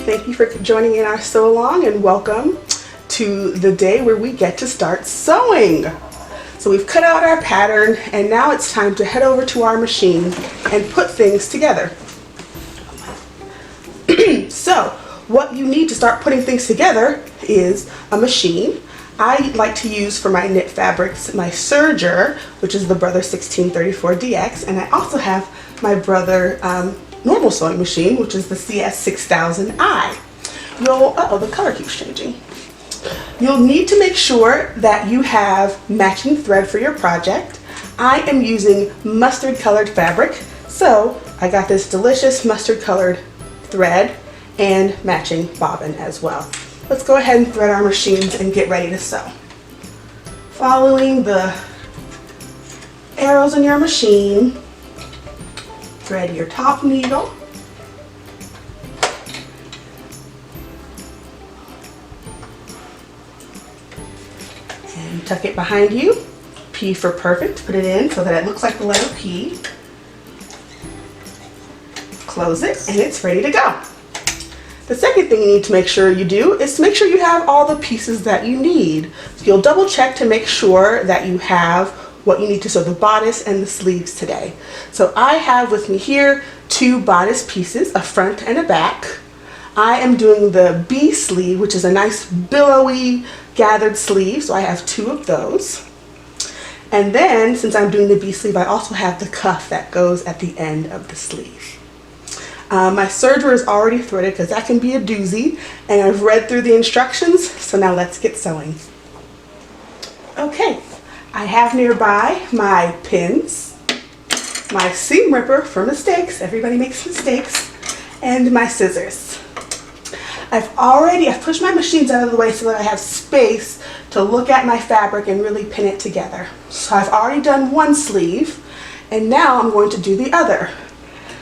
thank you for joining in our sew along and welcome to the day where we get to start sewing. So we've cut out our pattern and now it's time to head over to our machine and put things together. So what you need to start putting things together is a machine. I like to use for my knit fabrics my serger, which is the Brother 1634DX, and I also have my Brother normal sewing machine, which is the CS6000i. The color keeps changing. You'll need to make sure that you have matching thread for your project. I am using mustard colored fabric, so I got this delicious mustard colored thread and matching bobbin as well. Let's go ahead and thread our machines and get ready to sew. Following the arrows in your machine, thread your top needle. And tuck it behind you. P for perfect, put it in so that it looks like the letter P. Close it and it's ready to go. The second thing you need to make sure you do is to make sure you have all the pieces that you need. So you'll double check to make sure that you have what you need to sew the bodice and the sleeves today. So I have with me here 2 bodice pieces, a front and a back. I am doing the B sleeve, which is a nice billowy gathered sleeve, so I have 2 of those. And then since I'm doing the B sleeve, I also have the cuff that goes at the end of the sleeve. My serger is already threaded because that can be a doozy, and I've read through the instructions, so now let's get sewing. Okay, I have nearby my pins, my seam ripper for mistakes, everybody makes mistakes, and my scissors. I've pushed my machines out of the way so that I have space to look at my fabric and really pin it together. So I've already done one sleeve, and now I'm going to do the other.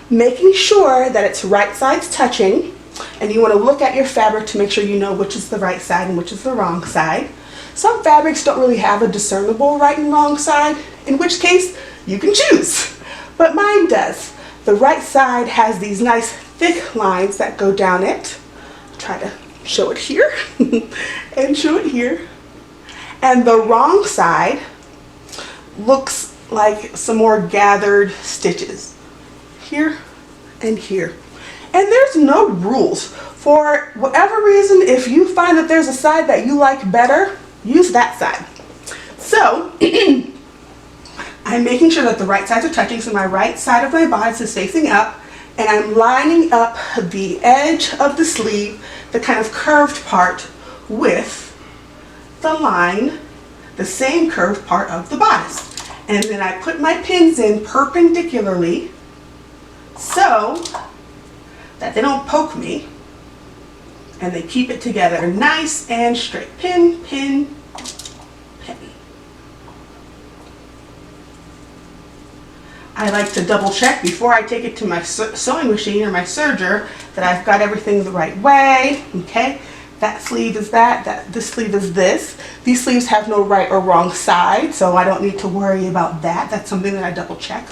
Making sure that it's right sides touching, and you want to look at your fabric to make sure you know which is the right side and which is the wrong side. Some fabrics don't really have a discernible right and wrong side, in which case you can choose, but mine does. The right side has these nice thick lines that go down it. I'll try to show it here and show it here. And the wrong side looks like some more gathered stitches. Here and here. And there's no rules. For whatever reason, if you find that there's a side that you like better, use that side. So I'm making sure that the right sides are touching, so my right side of my bodice is facing up, and I'm lining up the edge of the sleeve, the kind of curved part, with the line, the same curved part of the bodice. And then I put my pins in perpendicularly so that they don't poke me, and they keep it together nice and straight. Pin, pin, pin. I like to double check before I take it to my sewing machine or my serger that I've got everything the right way. Okay, that sleeve is this sleeve is this. These sleeves have no right or wrong side, so I don't need to worry about that. That's something that I double check.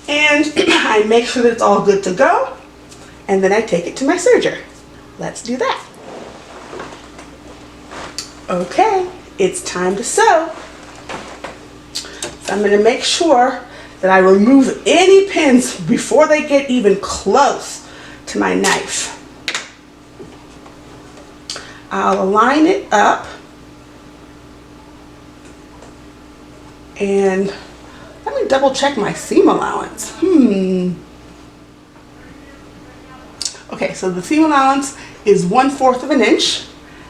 And I make sure that it's all good to go, and then I take it to my serger. Let's do that. Okay, it's time to sew. So I'm going to make sure that I remove any pins before they get even close to my knife. I'll align it up, and let me double check my seam allowance. Okay, so the seam allowance is 1/4 of an inch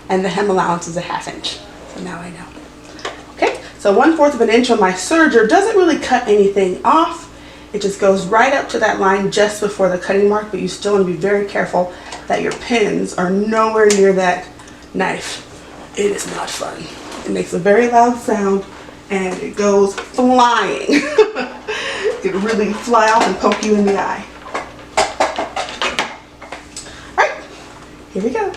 and the hem allowance is a 1/2 inch. So now I know. Okay, so 1/4 of an inch on my serger doesn't really cut anything off. It just goes right up to that line just before the cutting mark, but you still want to be very careful that your pins are nowhere near that knife. It is not fun. It makes a very loud sound and it goes flying. It really fly off and poke you in the eye. All right, here we go.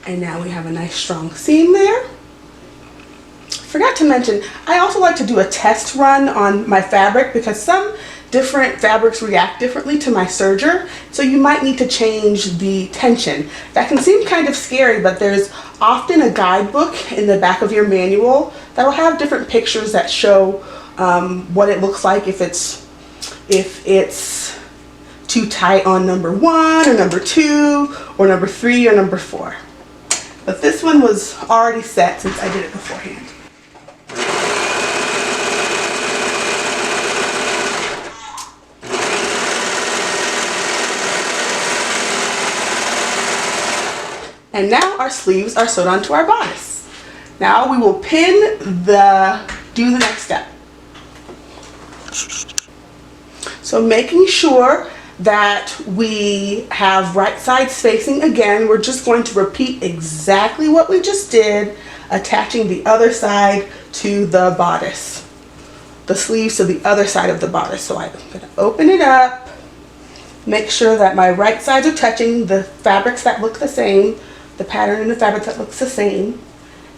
And now we have a nice strong seam there. Forgot to mention, I also like to do a test run on my fabric because some different fabrics react differently to my serger, so you might need to change the tension. That can seem kind of scary, but there's often a guidebook in the back of your manual that will have different pictures that show what it looks like if it's too tight on number 1 or number 2 or number 3 or number 4. But this one was already set since I did it beforehand. And now our sleeves are sewed onto our bodice. Now we will do the next step. So making sure that we have right sides facing again, we're just going to repeat exactly what we just did, attaching the other side to the bodice. The sleeves to the other side of the bodice. So I'm going to open it up, make sure that my right sides are touching the fabrics that look the same, the pattern in the fabric that looks the same,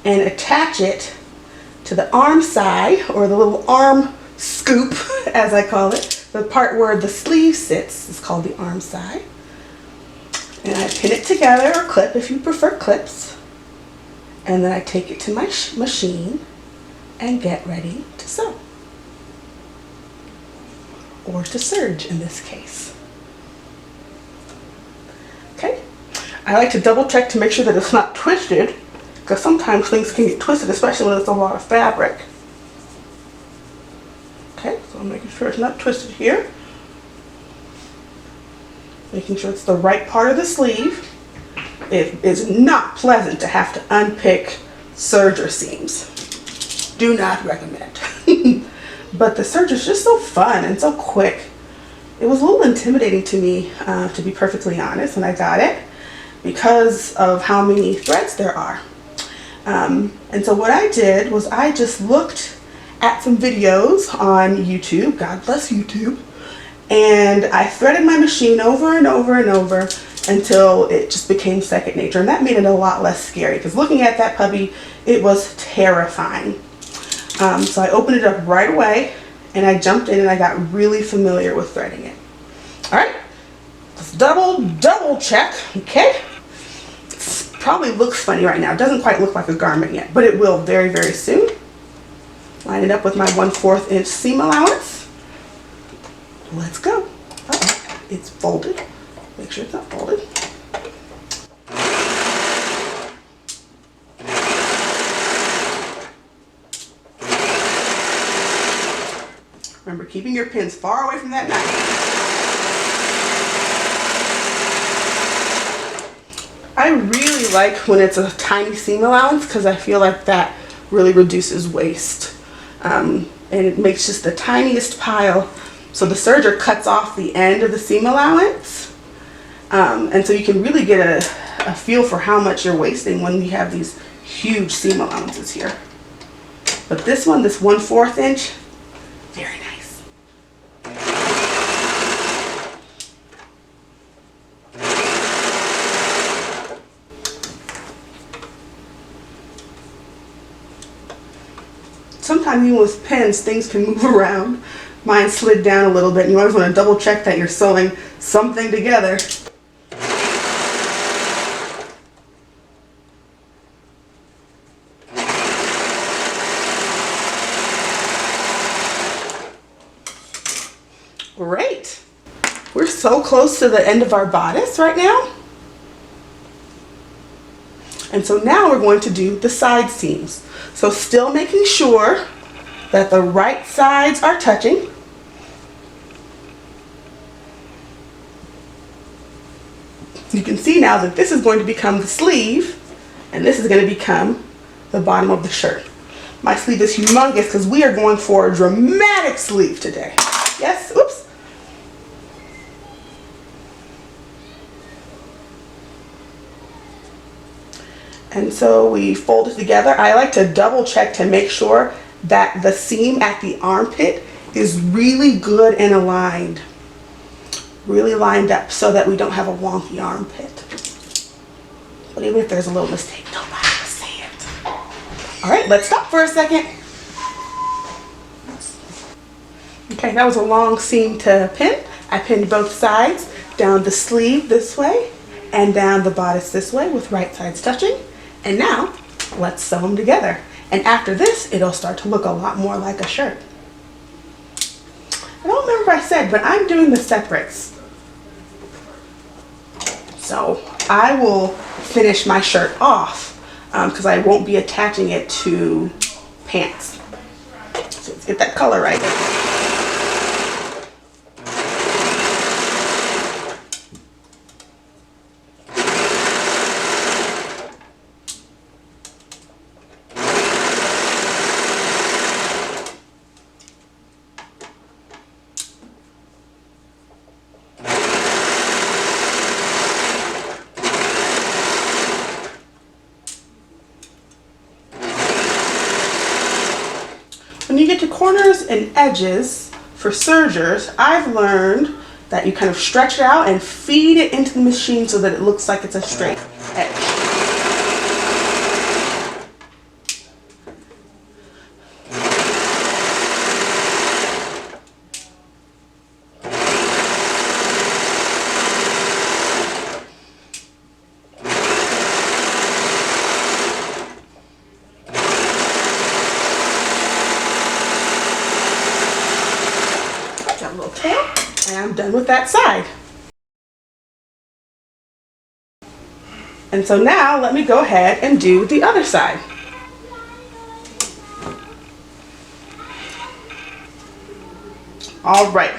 and attach it to the arm side, or the little arm scoop as I call it. The part where the sleeve sits is called the arm side. And I pin it together, or clip if you prefer clips, and then I take it to my machine and get ready to sew, or to serge in this case. Okay. I like to double check to make sure that it's not twisted, because sometimes things can get twisted, especially when it's a lot of fabric. Okay, so I'm making sure it's not twisted here. Making sure it's the right part of the sleeve. It is not pleasant to have to unpick serger seams. Do not recommend. But the serger is just so fun and so quick. It was a little intimidating to me, to be perfectly honest, when I got it, because of how many threads there are. And so what I did was I just looked at some videos on YouTube, God bless YouTube, and I threaded my machine over and over and over until it just became second nature. And that made it a lot less scary, because looking at that puppy, it was terrifying. So I opened it up right away and I jumped in and I got really familiar with threading it. All right, let's double check, okay? It probably looks funny right now. It doesn't quite look like a garment yet, but it will very, very soon. Line it up with my 1/4 inch seam allowance. Let's go. Uh-oh, it's folded. Make sure it's not folded. Remember, keeping your pins far away from that knife. I really like when it's a tiny seam allowance, because I feel like that really reduces waste. And it makes just the tiniest pile. So the serger cuts off the end of the seam allowance. And so you can really get a feel for how much you're wasting when you have these huge seam allowances here. But this one, this 1/4 inch, very nice. Sometimes even with pins, things can move around. Mine slid down a little bit, and you always want to double check that you're sewing something together. Great. We're so close to the end of our bodice right now. And so now we're going to do the side seams. So still making sure that the right sides are touching. You can see now that this is going to become the sleeve, and this is going to become the bottom of the shirt. My sleeve is humongous because we are going for a dramatic sleeve today. Yes, oops. And so we fold it together. I like to double check to make sure that the seam at the armpit is really good and aligned. Really lined up so that we don't have a wonky armpit. But even if there's a little mistake, nobody will see it. All right, let's stop for a second. Okay, that was a long seam to pin. I pinned both sides, down the sleeve this way and down the bodice this way with right sides touching. And now let's sew them together. And after this, it'll start to look a lot more like a shirt. I don't remember if I said, but I'm doing the separates. So I will finish my shirt off because I won't be attaching it to pants. So let's get that color right. When you get to corners and edges for sergers, I've learned that you kind of stretch it out and feed it into the machine so that it looks like it's a straight edge. And I'm done with that side. And so now let me go ahead and do the other side. All right.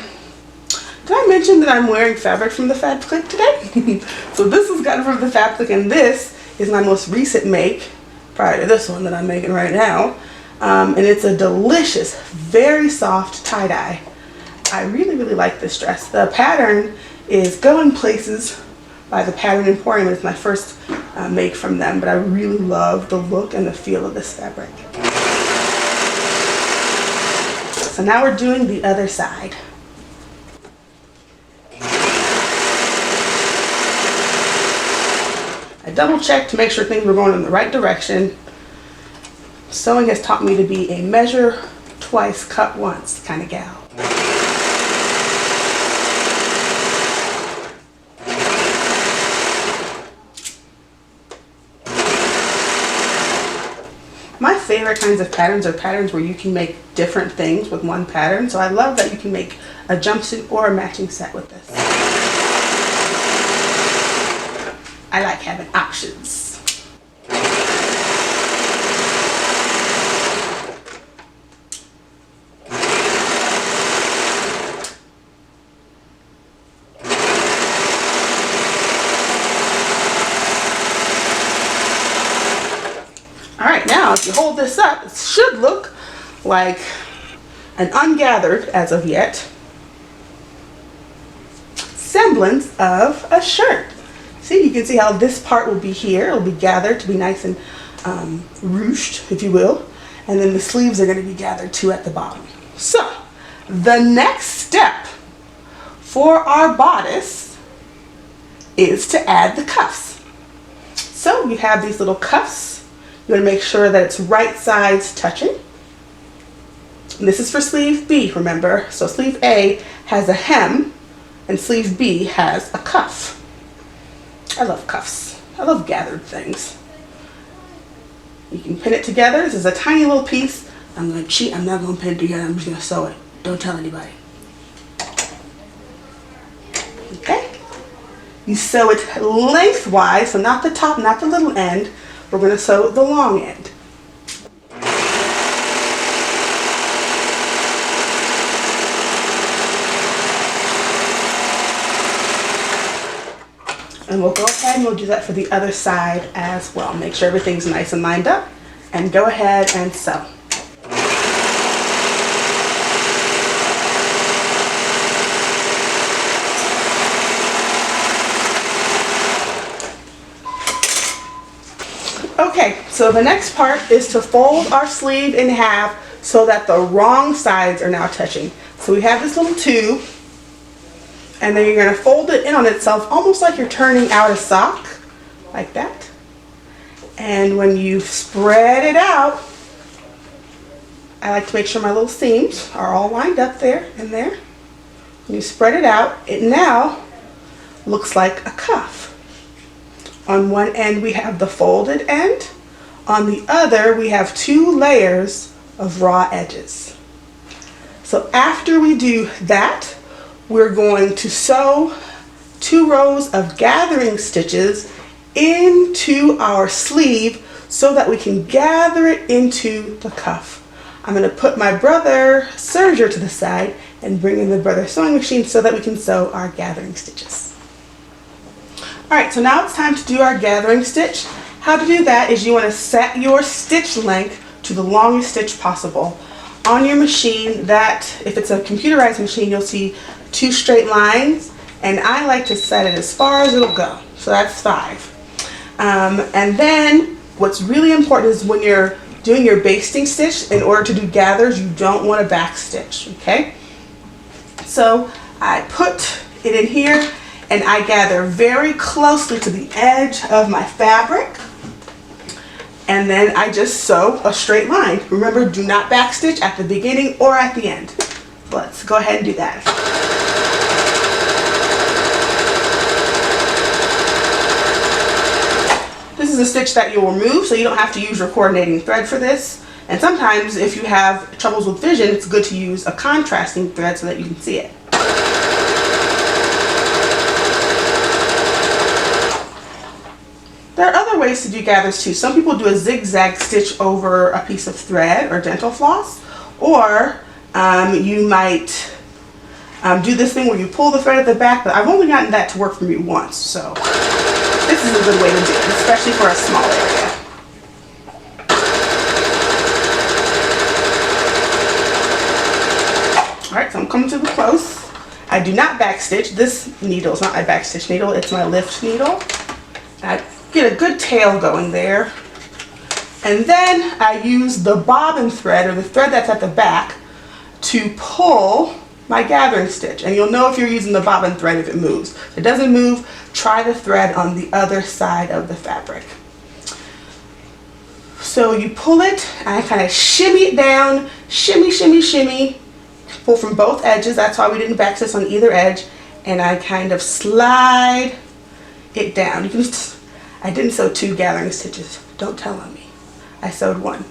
Did I mention that I'm wearing fabric from the Fab Click today? So this is gotten from the Fab Click, and this is my most recent make prior to this one that I'm making right now. And it's a delicious, very soft tie-dye. I really, really like this dress. The pattern is Going Places by the Pattern Emporium. It's my first make from them, but I really love the look and the feel of this fabric. So now we're doing the other side. I double checked to make sure things were going in the right direction. Sewing has taught me to be a measure twice, cut once kind of gal. My favorite kinds of patterns are patterns where you can make different things with one pattern. So I love that you can make a jumpsuit or a matching set with this. I like having options. Alright, now if you hold this up, it should look like an ungathered, as of yet, semblance of a shirt. See, you can see how this part will be here. It'll be gathered to be nice and ruched, if you will. And then the sleeves are going to be gathered too at the bottom. So, the next step for our bodice is to add the cuffs. So, you have these little cuffs. You want to make sure that it's right sides touching. And this is for sleeve B, remember. So sleeve A has a hem and sleeve B has a cuff. I love cuffs. I love gathered things. You can pin it together. This is a tiny little piece. I'm going to cheat. I'm not going to pin it together. I'm just going to sew it. Don't tell anybody. Okay. You sew it lengthwise, so not the top, not the little end. We're going to sew the long end. And we'll go ahead and we'll do that for the other side as well. Make sure everything's nice and lined up and go ahead and sew. Okay, so the next part is to fold our sleeve in half so that the wrong sides are now touching. So we have this little tube, and then you're going to fold it in on itself almost like you're turning out a sock, like that. And when you spread it out, I like to make sure my little seams are all lined up there and there. When you spread it out, it now looks like a cuff. On one end we have the folded end. On the other we have 2 layers of raw edges. So after we do that, we're going to sew 2 rows of gathering stitches into our sleeve so that we can gather it into the cuff. I'm going to put my brother serger to the side and bring in the brother sewing machine so that we can sew our gathering stitches. Alright, so now it's time to do our gathering stitch. How to do that is you want to set your stitch length to the longest stitch possible. On your machine, that if it's a computerized machine, you'll see 2 straight lines, and I like to set it as far as it'll go. So that's 5. And then what's really important is when you're doing your basting stitch, in order to do gathers, you don't want to back stitch, okay? So I put it in here and I gather very closely to the edge of my fabric, and then I just sew a straight line. Remember, do not back stitch at the beginning or at the end. Let's go ahead and do that. This is a stitch that you'll remove, so you don't have to use your coordinating thread for this. And sometimes if you have troubles with vision, it's good to use a contrasting thread so that you can see it. There are other ways to do gathers too. Some people do a zigzag stitch over a piece of thread or dental floss, or you might do this thing where you pull the thread at the back, but I've only gotten that to work for me once, so this is a good way to do it, especially for a small area. Alright, so I'm coming to the close. I do not back stitch. This needle is not my back stitch needle, it's my lift needle. I get a good tail going there. And then I use the bobbin thread, or the thread that's at the back, to pull my gathering stitch. And you'll know if you're using the bobbin thread if it moves. If it doesn't move, try the thread on the other side of the fabric. So you pull it, and I kind of shimmy it down, shimmy, shimmy, shimmy. Pull from both edges, that's why we didn't back stitch on either edge. And I kind of slide it down. You can just, I didn't sew 2 gathering stitches, don't tell on me. I sewed 1.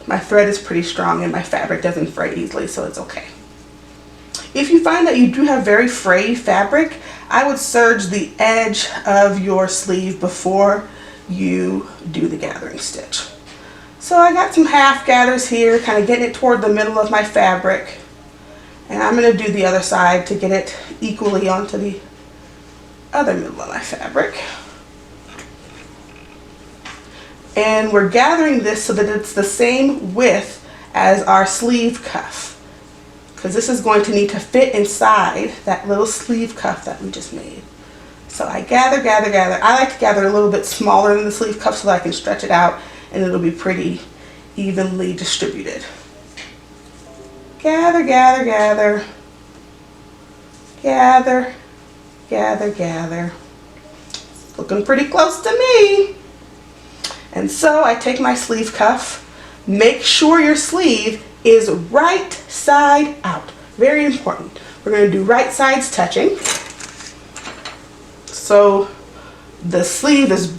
My thread is pretty strong and my fabric doesn't fray easily, so it's okay. If you find that you do have very frayed fabric, I would serge the edge of your sleeve before you do the gathering stitch. So I got some half gathers here, kind of getting it toward the middle of my fabric. And I'm going to do the other side to get it equally onto the other middle of my fabric. And we're gathering this so that it's the same width as our sleeve cuff, because this is going to need to fit inside that little sleeve cuff that we just made. So I gather, gather, gather. I like to gather a little bit smaller than the sleeve cuff so that I can stretch it out and it'll be pretty evenly distributed. Gather, gather, gather. Gather, gather, gather. Looking pretty close to me. And so I take my sleeve cuff. Make sure your sleeve is right side out. Very important. We're going to do right sides touching. So the sleeve is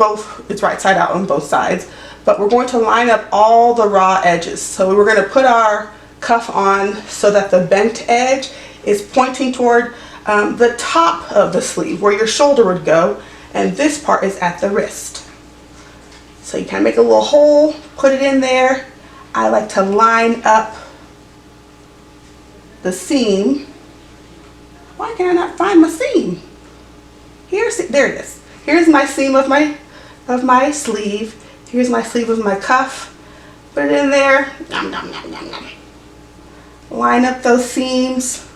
it's right side out on both sides, but we're going to line up all the raw edges. So we're going to put our cuff on so that the bent edge is pointing toward the top of the sleeve where your shoulder would go, and this part is at the wrist. So you kind of make a little hole, put it in there. I like to line up the seam. Why can I not find my seam? There it is. Here's my seam of my sleeve. Here's my sleeve of my cuff. Put it in there. Nom, nom, nom, nom, nom. Line up those seams.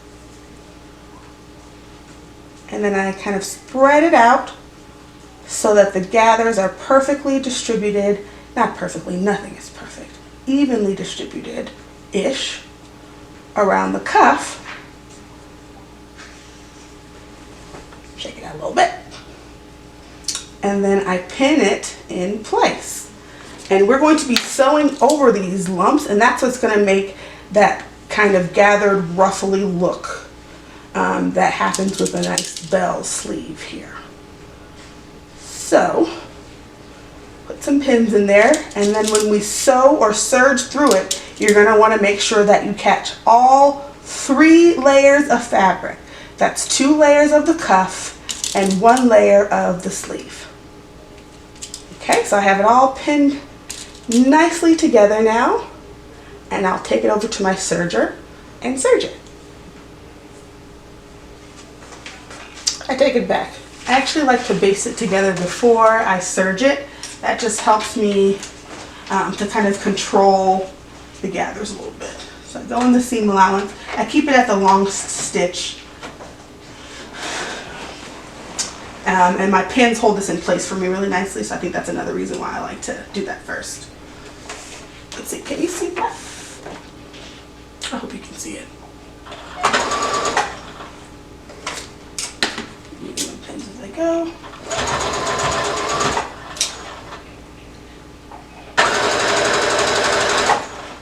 And then I kind of spread it out so that the gathers are perfectly distributed. Not perfectly, nothing is perfect. Evenly distributed-ish around the cuff. Shake it out a little bit. and then I pin it in place. And we're going to be sewing over these lumps, and that's what's going to make that kind of gathered ruffly look that happens with a nice bell sleeve here. So put some pins in there, and then when we sew or serge through it, you're going to want to make sure that you catch all 3 layers of fabric. That's 2 layers of the cuff and 1 layer of the sleeve. Okay, so I have it all pinned nicely together now, and I'll take it over to my serger and serge it. I take it back. I actually like to baste it together before I serge it. That just helps me to kind of control the gathers a little bit. So I go in the seam allowance. I keep it at the long stitch. And my pins hold this in place for me really nicely, so I think that's another reason why I like to do that first. Let's see, can you see that? I hope you can see it. Using my pins as I go.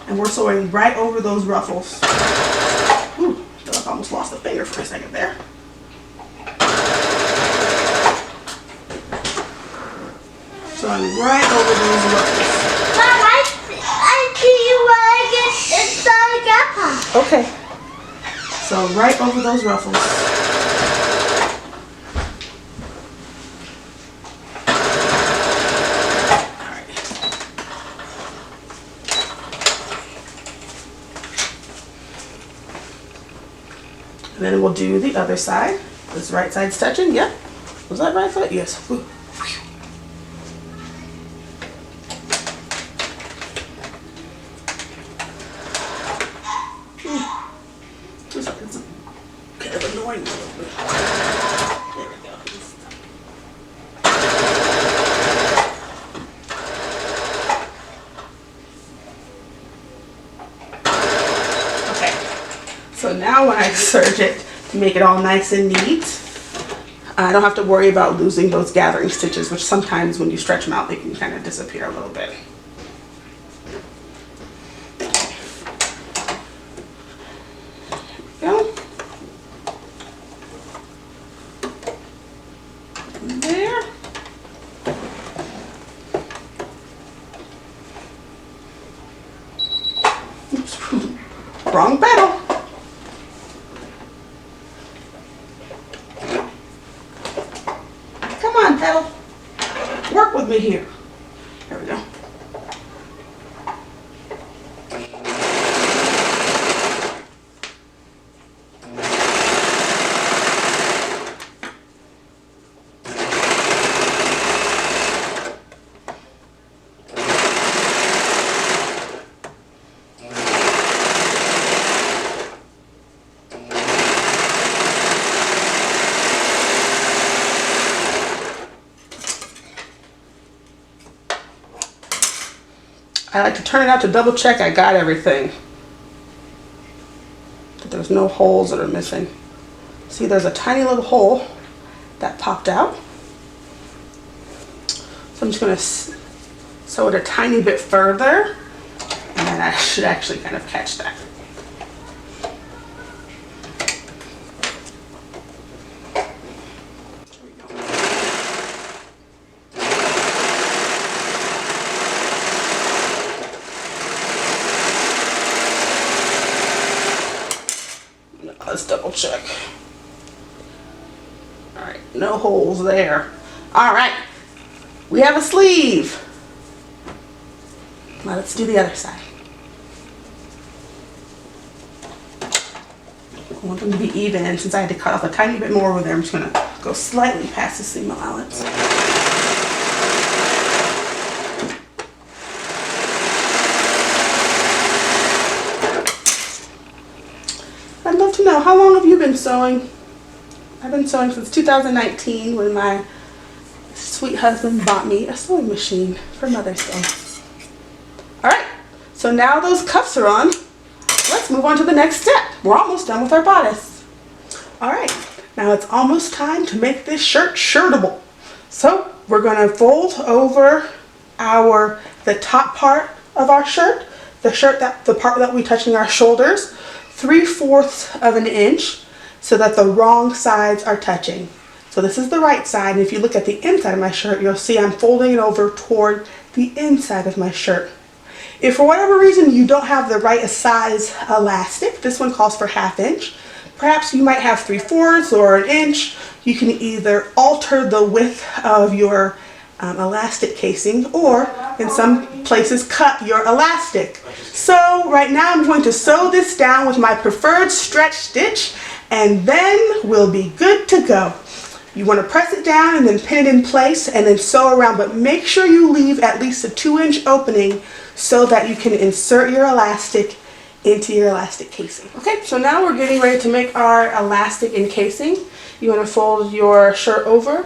And we're sewing right over those ruffles. Ooh, I feel like I almost lost a finger for a second there. Sewing right over those ruffles. Mom, I see you when I get inside the grandpa. Okay. So right over those ruffles. And then we'll do the other side. This right side's touching, yep. Was that right foot? Yes. Ooh. This is kind of annoying a little bit. There we go. So now when I serge it to make it all nice and neat, I don't have to worry about losing those gathering stitches, which sometimes when you stretch them out, they can kind of disappear a little bit. There we go. There. Oops. Wrong pedal. Pedal. Work with me here. There we go. I like to turn it out to double check I got everything. That there's no holes that are missing. See, there's a tiny little hole that popped out. So I'm just going to sew it a tiny bit further, and then I should actually kind of catch that. Let's double check. All right, no holes there. All right, we have a sleeve. Now let's do the other side. I want them to be even, and since I had to cut off a tiny bit more over there, I'm just gonna go slightly past the seam allowance. I'd love to know, how long have you been sewing? I've been sewing since 2019 when my sweet husband bought me a sewing machine for Mother's Day. Alright, so now those cuffs are on, let's move on to the next step. We're almost done with our bodice. Alright, now it's almost time to make this shirt shirtable. So we're going to fold over the top part of our shirt, the part that we touching our shoulders, 3/4 of an inch, so that the wrong sides are touching. So this is the right side, and if you look at the inside of my shirt, you'll see I'm folding it over toward the inside of my shirt. If for whatever reason you don't have the right size elastic, this one calls for 1/2 inch. Perhaps you might have 3/4 or an inch. You can either alter the width of your elastic casing, or in some places cut your elastic. So right now I'm going to sew this down with my preferred stretch stitch, and then we'll be good to go. You want to press it down and then pin it in place and then sew around, but make sure you leave at least a 2-inch opening so that you can insert your elastic into your elastic casing. Okay, so now we're getting ready to make our elastic encasing. You want to fold your shirt over.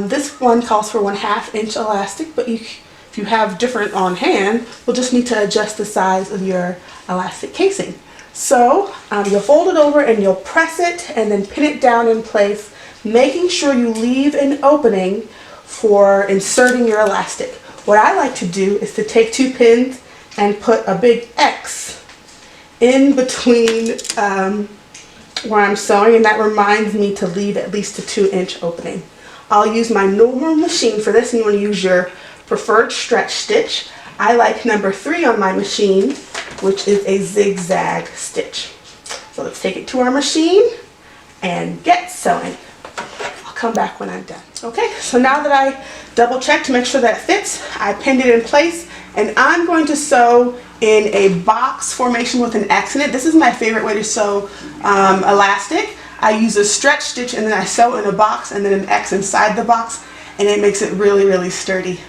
This one calls for 1/2 inch elastic, but if you have different on hand, we'll just need to adjust the size of your elastic casing. So you'll fold it over and you'll press it and then pin it down in place, making sure you leave an opening for inserting your elastic. What I like to do is to take 2 pins and put a big X in between where I'm sewing, and that reminds me to leave at least a 2-inch opening. I'll use my normal machine for this, and you want to use your preferred stretch stitch. I like number 3 on my machine, which is a zigzag stitch. So let's take it to our machine and get sewing. I'll come back when I'm done. Okay, so now that I double check to make sure that it fits, I pinned it in place, and I'm going to sew in a box formation with an X in it. This is my favorite way to sew elastic. I use a stretch stitch and then I sew in a box and then an X inside the box, and it makes it really, really sturdy.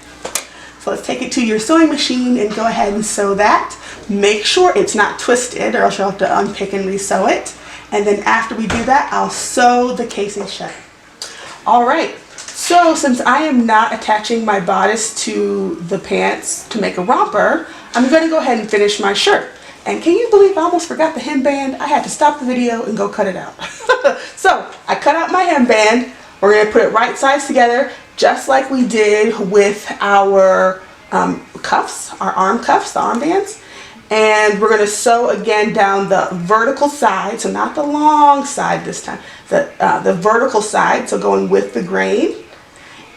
So let's take it to your sewing machine and go ahead and sew that. Make sure it's not twisted, or else you'll have to unpick and re-sew it. And then after we do that, I'll sew the casing shut. All right, so since I am not attaching my bodice to the pants to make a romper, I'm going to go ahead and finish my shirt. And can you believe I almost forgot the hemband? I had to stop the video and go cut it out. So I cut out my hemband. We're going to put it right sides together, just like we did with our cuffs, our arm cuffs, the armbands. And we're going to sew again down the vertical side, so not the long side this time, the vertical side, so going with the grain.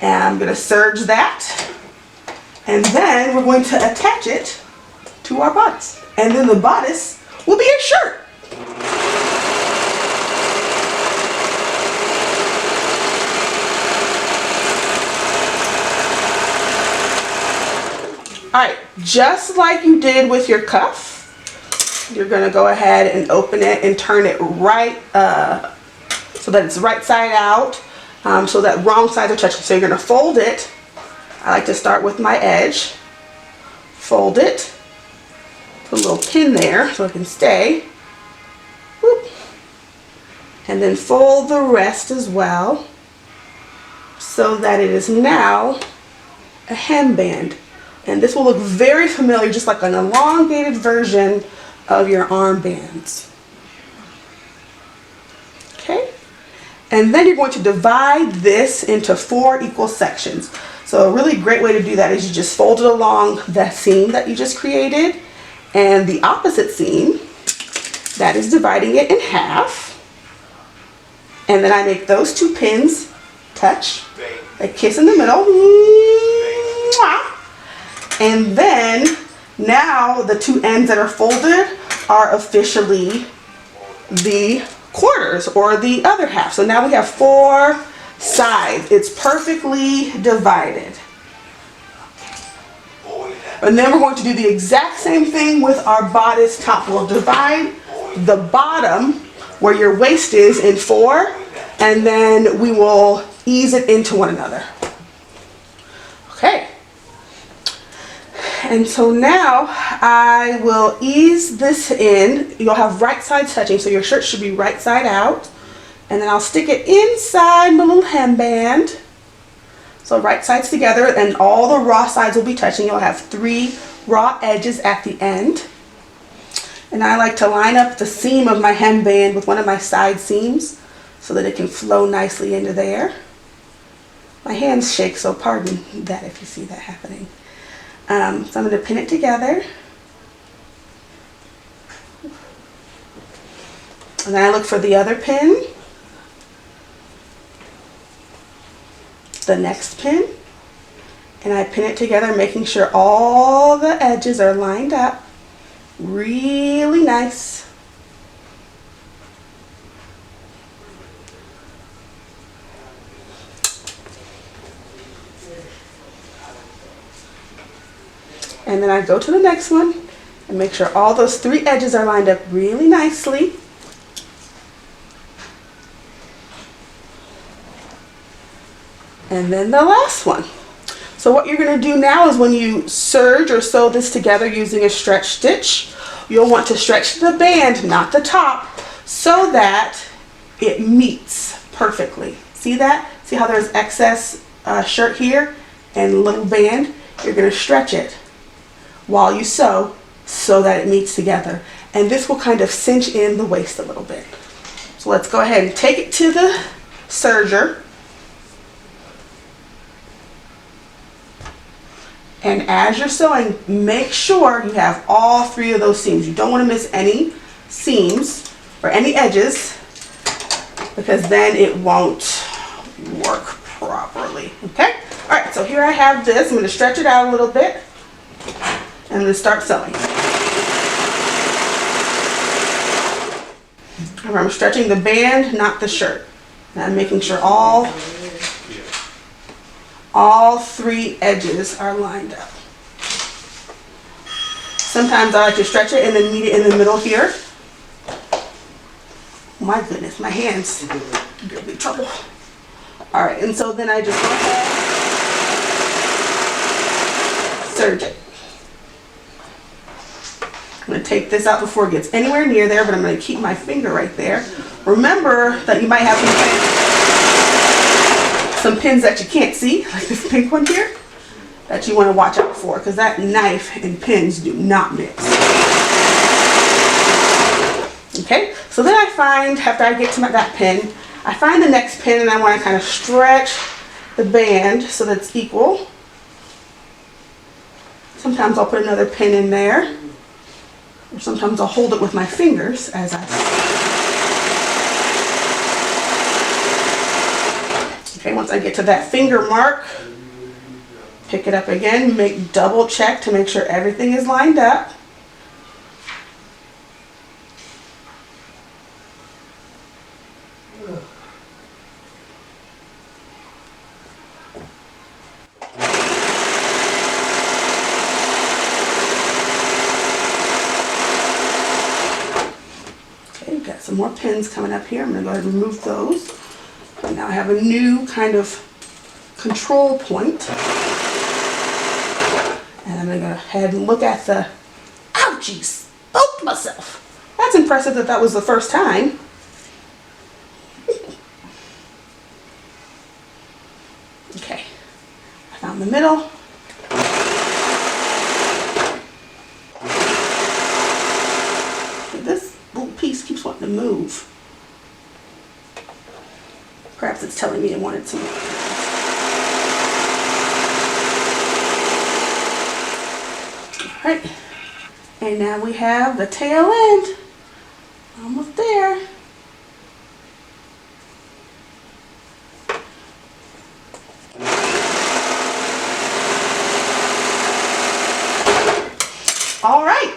And I'm going to serge that. And then we're going to attach it to our bodice. And then the bodice will be a shirt. Alright, just like you did with your cuff, you're going to go ahead and open it and turn it right so that it's right side out, so that wrong sides are touching. So you're going to fold it. I like to start with my edge, fold it, put a little pin there so it can stay, whoop, and then fold the rest as well so that it is now a hemband. And this will look very familiar, just like an elongated version of your armbands. Okay? And then you're going to divide this into 4 equal sections. So a really great way to do that is you just fold it along that seam that you just created, and the opposite seam, that is dividing it in half. And then I make those 2 pins touch, a kiss in the middle. And then now the 2 ends that are folded are officially the quarters, or the other half. So now we have 4 sides. It's perfectly divided. And then we're going to do the exact same thing with our bodice top. We'll divide the bottom where your waist is in 4, and then we will ease it into one another. Okay. And so now I will ease this in. You'll have right sides touching, so your shirt should be right side out. And then I'll stick it inside my little hemband. So right sides together, and all the raw sides will be touching. You'll have 3 raw edges at the end. And I like to line up the seam of my hemband with one of my side seams so that it can flow nicely into there. My hands shake, so pardon that if you see that happening. So I'm going to pin it together. And then I look for the other pin, the next pin, and I pin it together, making sure all the edges are lined up really nice. And then I go to the next one and make sure all those 3 edges are lined up really nicely. And then the last one. So what you're going to do now is when you serge or sew this together using a stretch stitch, you'll want to stretch the band, not the top, so that it meets perfectly. See that? See how there's excess shirt here and a little band? You're going to stretch it while you sew so that it meets together. And this will kind of cinch in the waist a little bit. So let's go ahead and take it to the serger. And as you're sewing, make sure you have all 3 of those seams. You don't want to miss any seams or any edges, because then it won't work properly. Okay? All right, so here I have this. I'm going to stretch it out a little bit. And I'm going to start sewing. Remember, I'm stretching the band, not the shirt. And I'm making sure all 3 edges are lined up. Sometimes I like to stretch it and then meet it in the middle here. My goodness, my hands give me trouble. All right, and so then I just go ahead, serge it. I'm going to take this out before it gets anywhere near there, but I'm going to keep my finger right there. Remember that you might have some pins that you can't see, like this pink one here, that you want to watch out for, because that knife and pins do not mix. Okay, so then I find, after I get to that pin, I find the next pin and I want to kind of stretch the band so that it's equal. Sometimes I'll put another pin in there, or sometimes I'll hold it with my fingers as I Okay, once I get to that finger mark, pick it up again, make double check to make sure everything is lined up. Okay, got some more pins coming up here. I'm going to go ahead and remove those. And now I have a new kind of control point. And I'm going to go ahead and look at the, ouchies, spooked myself. That's impressive that that was the first time. Okay, I found the middle. This little piece keeps wanting to move. Perhaps it's telling me it wanted to move. Alright, and now we have the tail end. Almost there. Alright,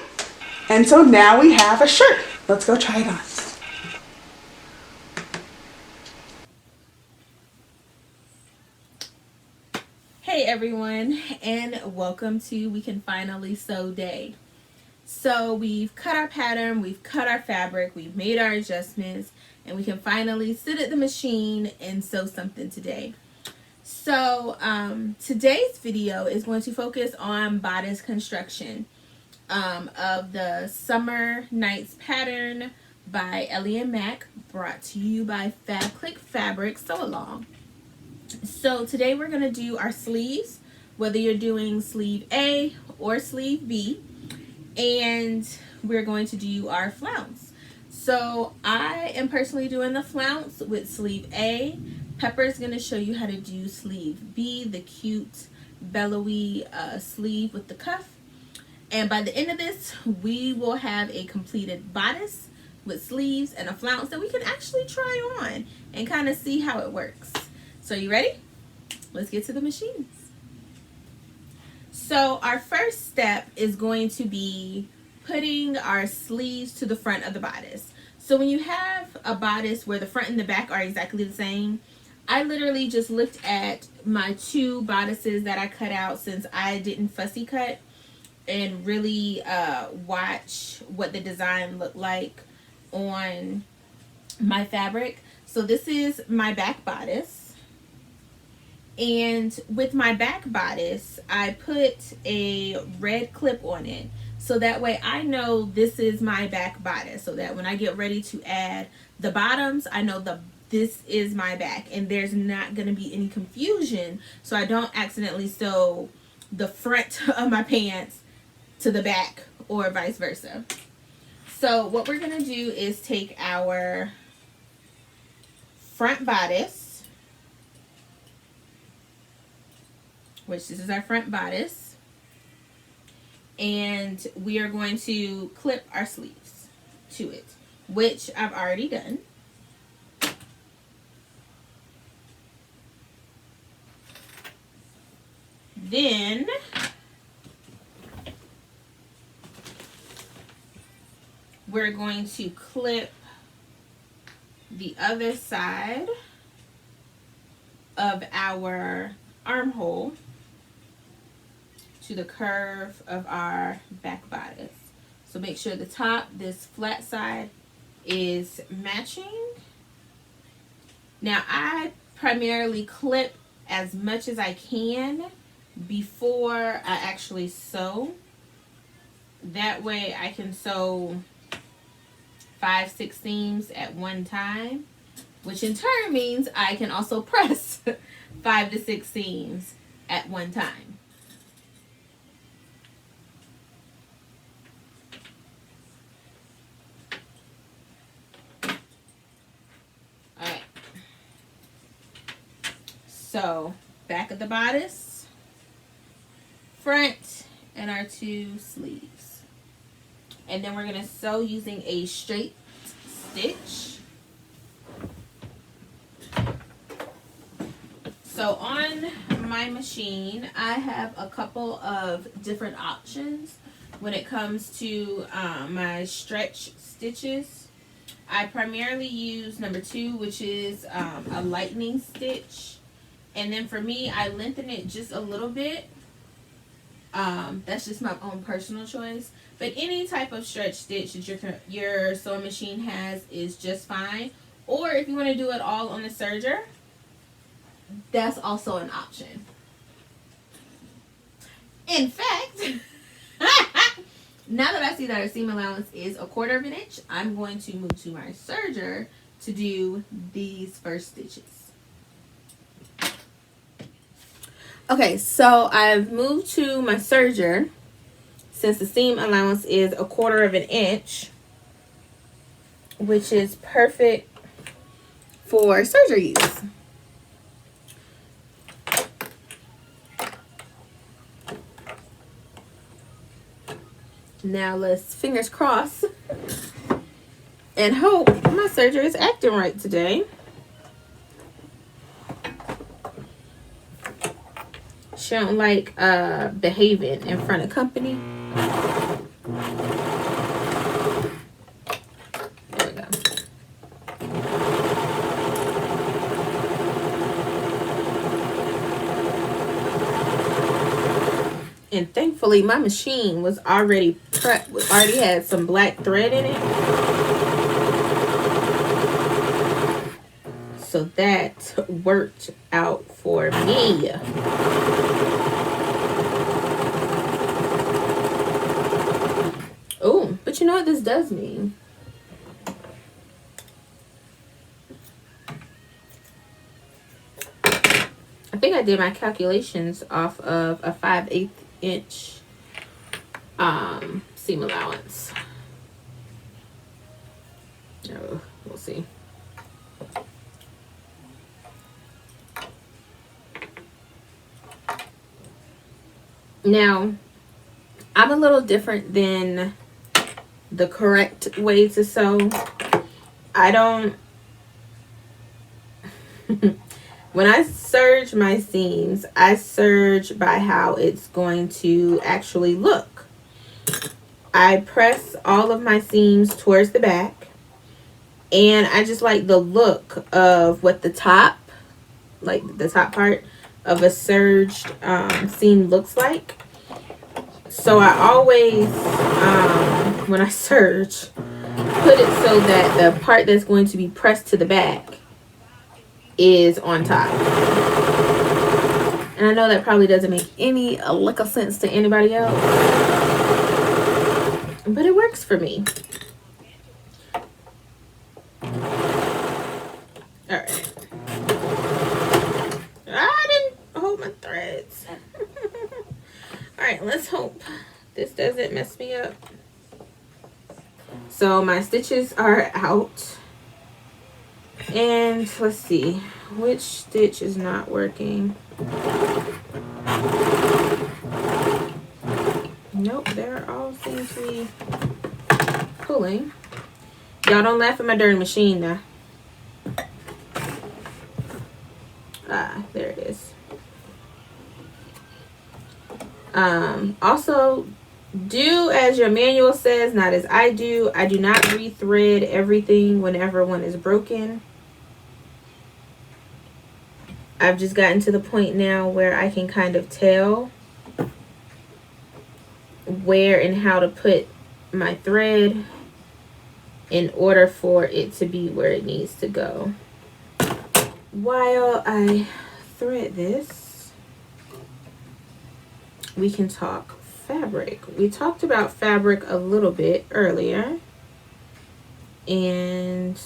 and so now we have a shirt. Let's go try it on. Hey everyone, and welcome to We Can Finally Sew Day. So we've cut our pattern, we've cut our fabric, we've made our adjustments, and we can finally sit at the machine and sew something today. So today's video is going to focus on bodice construction of the Summer Nights pattern by Ellie and Mac, brought to you by Fab Click Fabric Sew Along. So today we're going to do our sleeves, whether you're doing sleeve A or sleeve B, and we're going to do our flounce. So I am personally doing the flounce with sleeve A, Pepper's going to show you how to do sleeve B, the cute, bellowy sleeve with the cuff. And by the end of this, we will have a completed bodice with sleeves and a flounce that we can actually try on and kind of see how it works. So you ready? Let's get to the machines. So our first step is going to be putting our sleeves to the front of the bodice. So when you have a bodice where the front and the back are exactly the same, I literally just looked at my 2 bodices that I cut out since I didn't fussy cut and really watch what the design looked like on my fabric. So this is my back bodice, and with my back bodice I put a red clip on it so that way I know this is my back bodice, so that when I get ready to add the bottoms, I know this is my back and there's not going to be any confusion, so I don't accidentally sew the front of my pants to the back or vice versa. So what we're going to do is take our front bodice, which this is our front bodice, and we are going to clip our sleeves to it, which I've already done. Then we're going to clip the other side of our armhole to the curve of our back bodice. So make sure the top, this flat side, is matching. Now I primarily clip as much as I can before I actually sew. That way I can sew 5-6 seams at one time, which in turn means I can also press 5 to 6 seams at one time. Alright, so back of the bodice, front, and our 2 sleeves. And then we're going to sew using a straight stitch. So on my machine, I have a couple of different options when it comes to my stretch stitches. I primarily use number 2, which is a lightning stitch. And then for me, I lengthen it just a little bit. That's just my own personal choice. But any type of stretch stitch that your sewing machine has is just fine. Or if you want to do it all on the serger, that's also an option. In fact, now that I see that our seam allowance is 1/4 inch, I'm going to move to my serger to do these first stitches. Okay, so I've moved to my serger since the seam allowance is 1/4 inch, which is perfect for serger use. Now let's fingers crossed and hope my serger is acting right today. She don't like behaving in front of company. There we go. And thankfully my machine was already prepped, already had some black thread in it. So that worked out for me. Oh, but you know what this does mean? I think I did my calculations off of a 5/8 inch seam allowance. Oh, we'll see. Now, I'm a little different than the correct way to sew. I don't when I serge my seams, I serge by how it's going to actually look. I press all of my seams towards the back, and I just like the look of what the top, like the top part of a serged seam looks like. So I always, when I serge, put it so that the part that's going to be pressed to the back is on top. And I know that probably doesn't make any lick of sense to anybody else, but it works for me. Alright. I didn't hold my threads. Alright, let's hope this doesn't mess me up. So my stitches are out. And let's see, which stitch is not working? Nope, they're all seem to be pulling. Y'all don't laugh at my dirty machine now. Ah, there it is. Also, do as your manual says, not as I do. I do not rethread everything whenever one is broken. I've just gotten to the point now where I can kind of tell where and how to put my thread in order for it to be where it needs to go. While I thread this, we can talk fabric. We talked about fabric a little bit earlier, and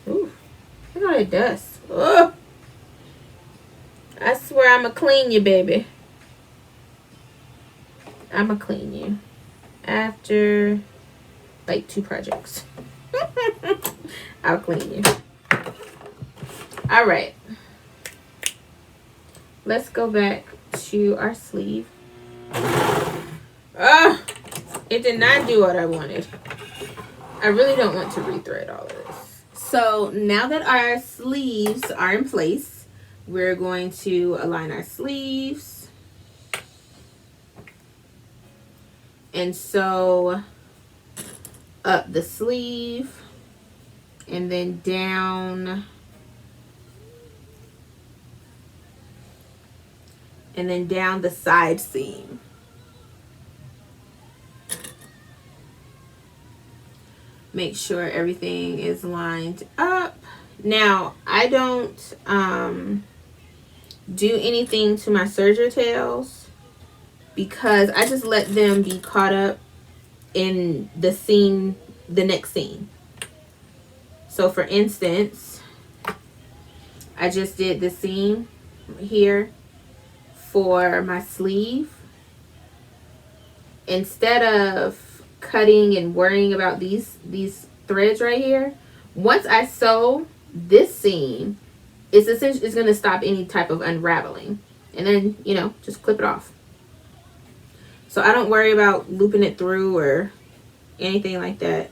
ooh, look at all that dust. Oh, I swear I'ma clean you, baby. I'ma clean you after like 2 projects. I'll clean you. All right, let's go back to our sleeve. It did not do what I wanted. I really don't want to rethread all of this. So now that our sleeves are in place, we're going to align our sleeves and sew up the sleeve and then down the side seam. Make sure everything is lined up. Now, I don't do anything to my serger tails because I just let them be caught up in the seam, the next seam. So for instance, I just did the seam here for my sleeve. Instead of cutting and worrying about these threads right here, once I sew this seam, it's essentially going to stop any type of unraveling, and then, you know, just clip it off. So I don't worry about looping it through or anything like that.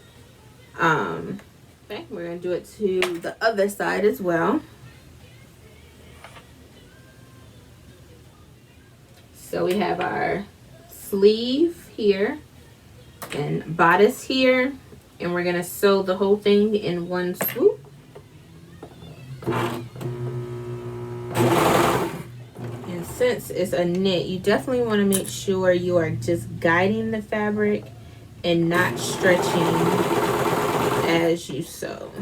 Okay, we're going to do it to the other side as well. So we have our sleeve here and bodice here, and we're going to sew the whole thing in one swoop. And since it's a knit, you definitely want to make sure you are just guiding the fabric and not stretching as you sew.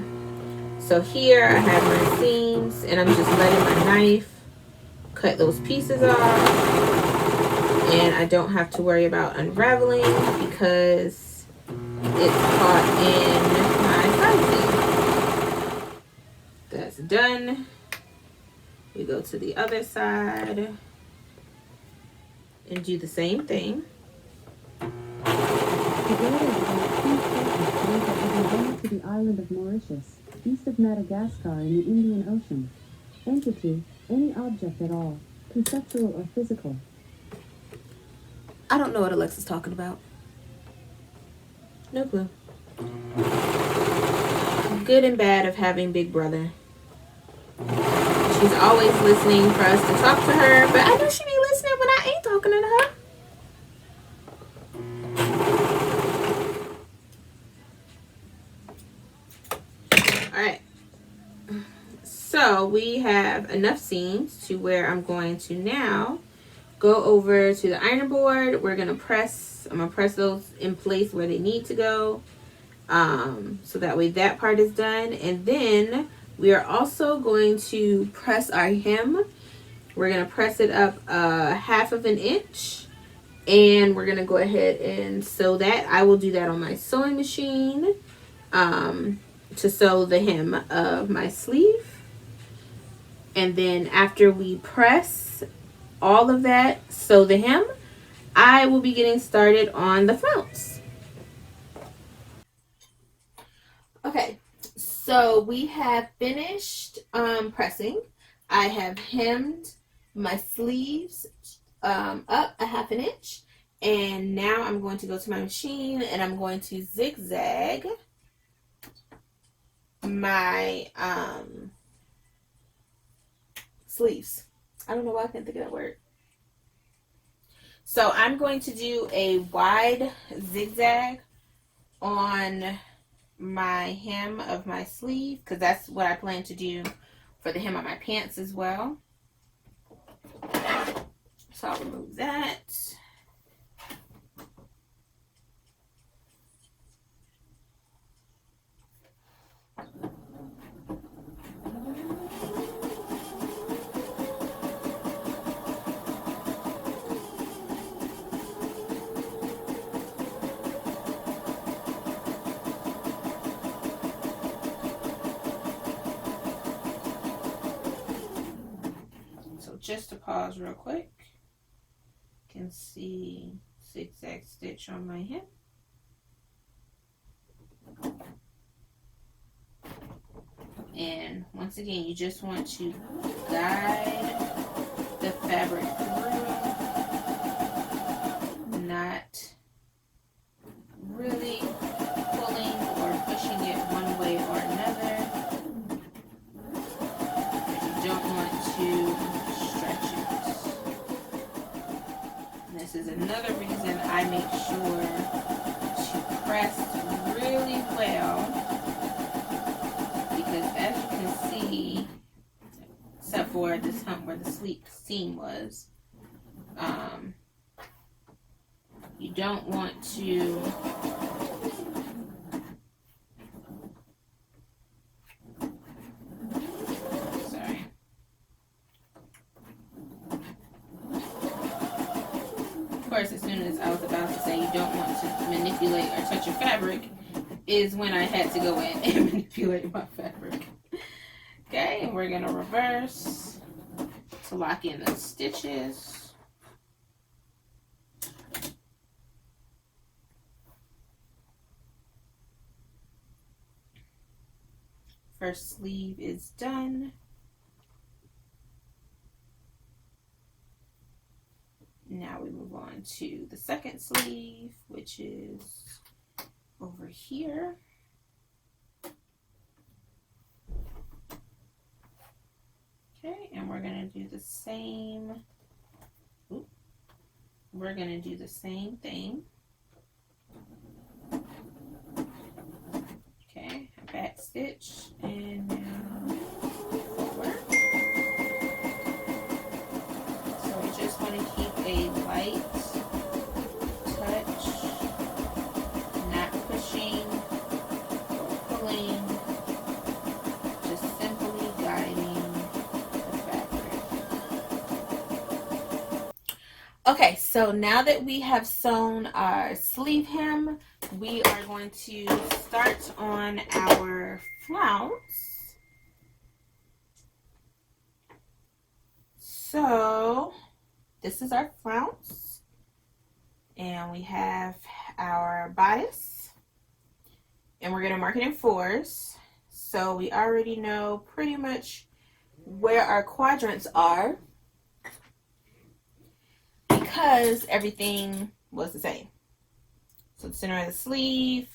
So here I have my seams, and I'm just letting my knife cut those pieces off. And I don't have to worry about unraveling because it's caught in my side seam. That's done. We go to the other side and do the same thing. To the island of Mauritius, east of Madagascar in the Indian Ocean. Entity, any object at all, conceptual or physical. I don't know what Alexa's talking about. No clue. Good and bad of having Big Brother. She's always listening for us to talk to her, but I know she be listening when I ain't talking to her. Alright, so we have enough seams to where I'm going to now go over to the ironing board. I'm gonna press those in place where they need to go, so that way that part is done. And then we are also going to press our hem. We're gonna press it up 1/2 of an inch, and we're gonna go ahead and sew that. I will do that on my sewing machine, to sew the hem of my sleeve. And then after we press all of that, sew the hem, I will be getting started on the flounce. Okay, so we have finished pressing. I have hemmed my sleeves up 1/2 an inch, and now I'm going to go to my machine and I'm going to zigzag my sleeves. I don't know why I can't think of that word. So I'm going to do a wide zigzag on my hem of my sleeve, because that's what I plan to do for the hem of my pants as well. So I'll remove that. Just to pause real quick, you can see zigzag stitch on my hem. And once again, you just want to guide the fabric through, not really pulling or pushing it one way or another. You don't want to stretch it. And this is another reason I make sure to press really well, because as you can see, except for this hump where the seam was, you don't want to as soon as I was about to say you don't want to manipulate or touch your fabric is when I had to go in and manipulate my fabric. Okay, and we're gonna reverse to lock in the stitches. First sleeve is done. Now we move on to the second sleeve, which is over here. Okay, and we're going to do the same. We're going to do the same thing. Okay, a back stitch, and now forward. So we just want to keep a light touch, not pushing or pulling, just simply guiding the fabric. Okay, so now that we have sewn our sleeve hem, we are going to start on our flounce. So this is our flounce, and we have our bodice, and we're going to mark it in 4s. So we already know pretty much where our quadrants are, because everything was the same. So the center of the sleeve,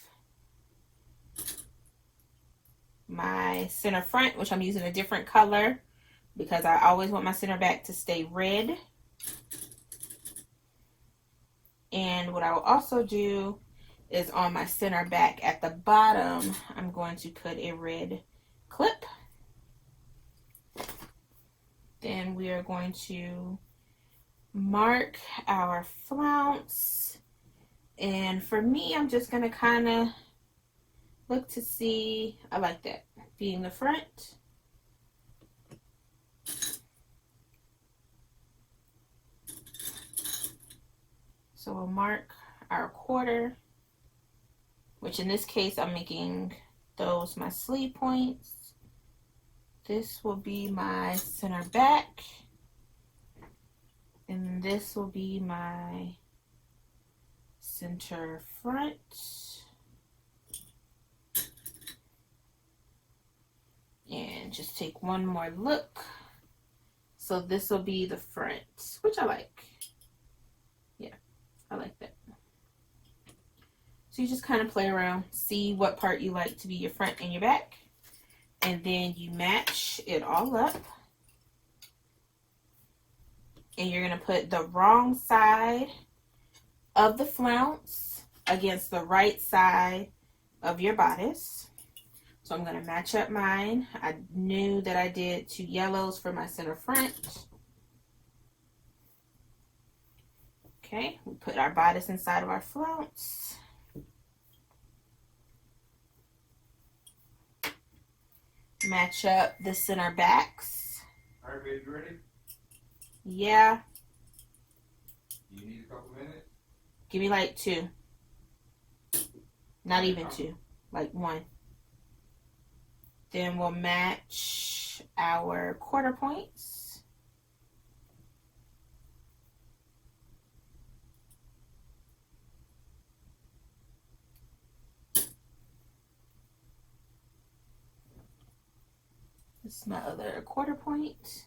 my center front, which I'm using a different color because I always want my center back to stay red. And what I will also do is on my center back at the bottom, I'm going to put a red clip. Then we are going to mark our flounce. And for me, I'm just going to kind of look to see, I like that, being the front. So we'll mark our quarter, which in this case, I'm making those my sleeve points. This will be my center back. And this will be my center front. And just take one more look. So this will be the front, which I like. Yeah, I like that. So you just kind of play around, see what part you like to be your front and your back. And then you match it all up. And you're going to put the wrong side of the flounce against the right side of your bodice. So I'm going to match up mine. I knew that I did 2 yellows for my center front. Okay, we put our bodice inside of our flounce. Match up the center backs. All right, baby, you ready? Yeah. You need a couple minutes? Give me like 2. Not even 2. Like 1. Then we'll match our quarter points. This is my other quarter point.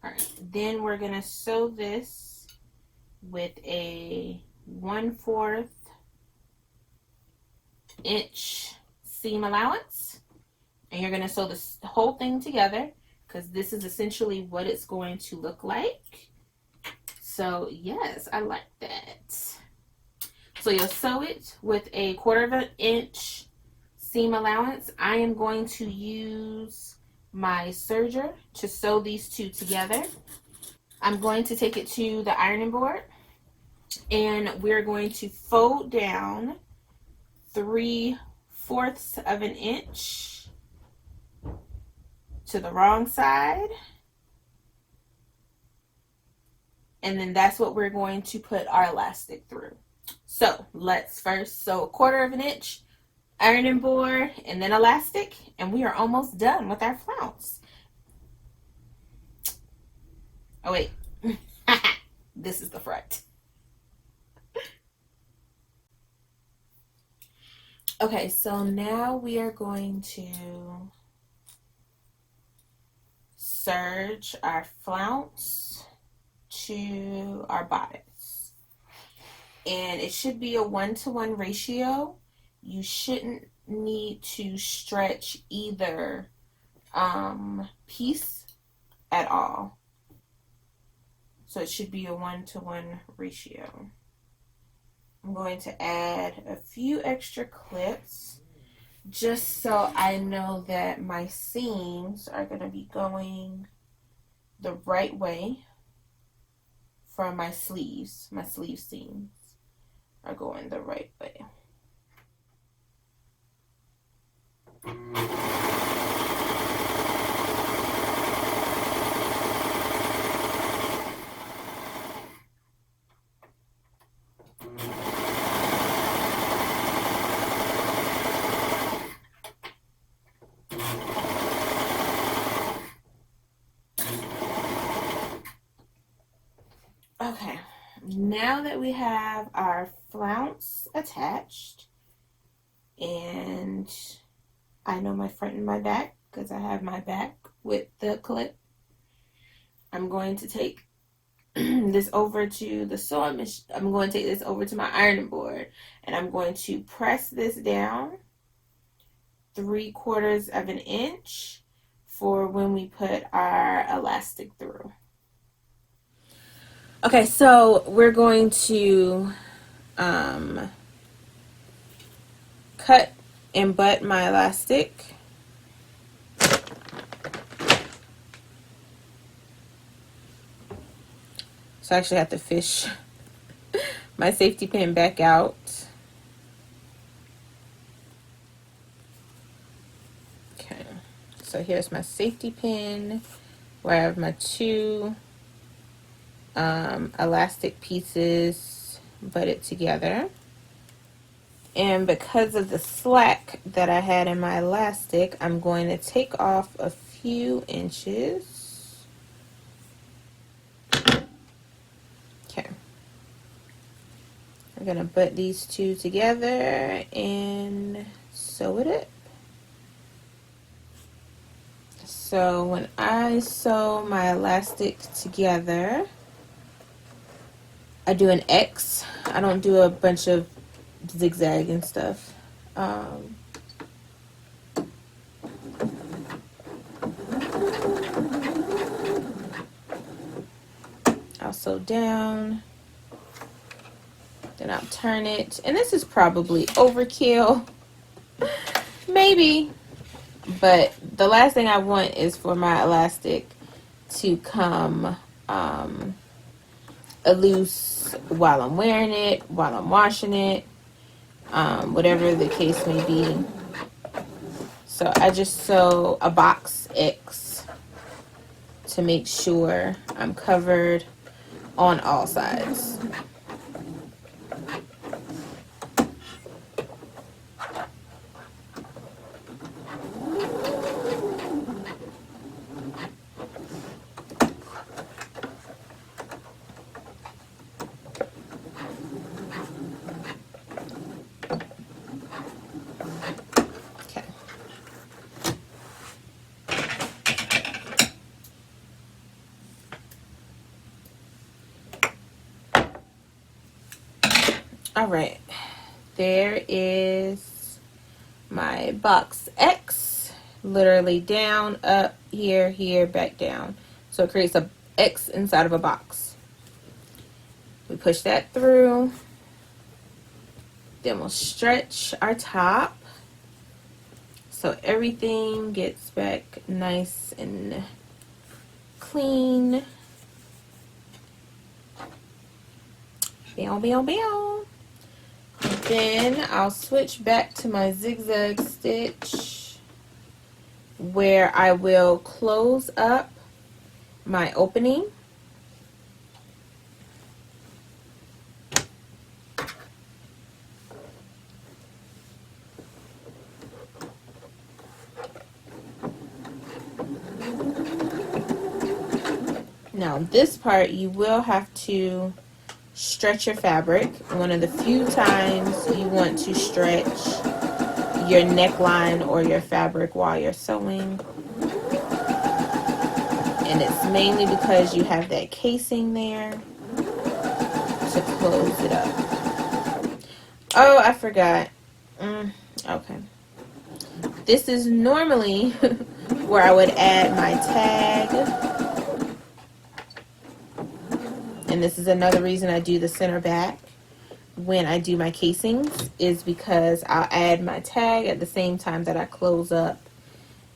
All right, then we're gonna sew this with a 1/4 inch seam allowance, and you're gonna sew this whole thing together because this is essentially what it's going to look like. So yes, I like that. So you'll sew it with a 1/4 inch seam allowance. I am going to use my serger to sew these 2 together. I'm going to take it to the ironing board and we're going to fold down 3/4 of an inch to the wrong side. And then that's what we're going to put our elastic through. So let's first sew 1/4 of an inch, ironing board, and then elastic, and we are almost done with our flounce. Oh wait, this is the front. Okay, so now we are going to serge our flounce to our bodice. And it should be a 1-to-1 ratio. You shouldn't need to stretch either piece at all. So it should be a 1-to-1 ratio. I'm going to add a few extra clips just so I know that my seams are going to be going the right way from my sleeves. My sleeve seams are going the right way. Okay, now that we have our flounce attached, and I know my front and my back because I have my back with the clip, I'm going to take this over to the sewing machine. I'm going to take this over to my ironing board, and I'm going to press this down 3/4 of an inch for when we put our elastic through. Okay, so we're going to cut and butt my elastic. So I actually have to fish my safety pin back out. Okay, so here's my safety pin where I have my two elastic pieces butted together. And because of the slack that I had in my elastic, I'm going to take off a few inches. Okay. I'm going to butt these two together and sew it up. So when I sew my elastic together, I do an X. I don't do a bunch of zigzag and stuff. I'll sew down, then I'll turn it, and this is probably overkill, maybe, but the last thing I want is for my elastic to come loose while I'm wearing it, while I'm washing it, whatever the case may be. So I just sew a box X to make sure I'm covered on all sides. All right, there is my box X, literally down, up, here, here, back down. So it creates a X inside of a box. We push that through. Then we'll stretch our top so everything gets back nice and clean. Bow, bow, bow. Then I'll switch back to my zigzag stitch where I will close up my opening. Now this part you will have to stretch your fabric. One of the few times you want to stretch your neckline or your fabric while you're sewing. And it's mainly because you have that casing there to close it up. Oh, I forgot. Okay. This is normally where I would add my tag. And this is another reason I do the center back when I do my casings, is because I'll add my tag at the same time that I close up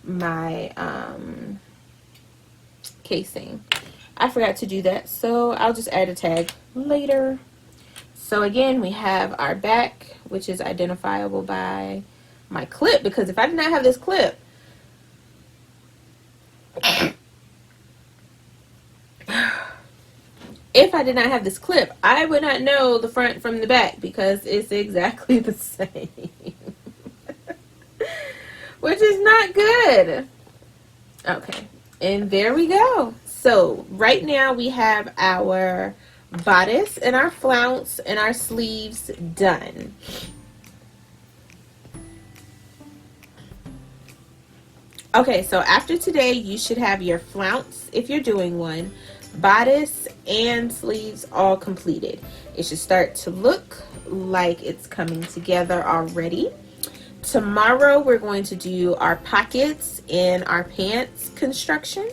my casing. I forgot to do that, so I'll just add a tag later. So again, we have our back, which is identifiable by my clip, because if I did not have this clip, I would not know the front from the back, because it's exactly the same. Which is not good. Okay, and there we go. So right now we have our bodice and our flounce and our sleeves done. Okay, so after today you should have your flounce, if you're doing one, bodice and sleeves all completed. It should start to look like it's coming together already. Tomorrow we're going to do our pockets and our pants construction.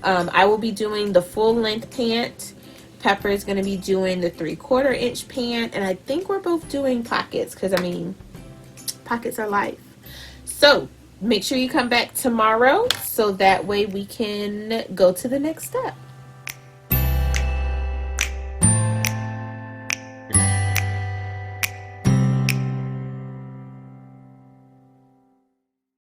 I will be doing the full length pant. Pepper is going to be doing the 3/4 inch pant, and I think we're both doing pockets because I mean pockets are life. So make sure you come back tomorrow so that way we can go to the next step.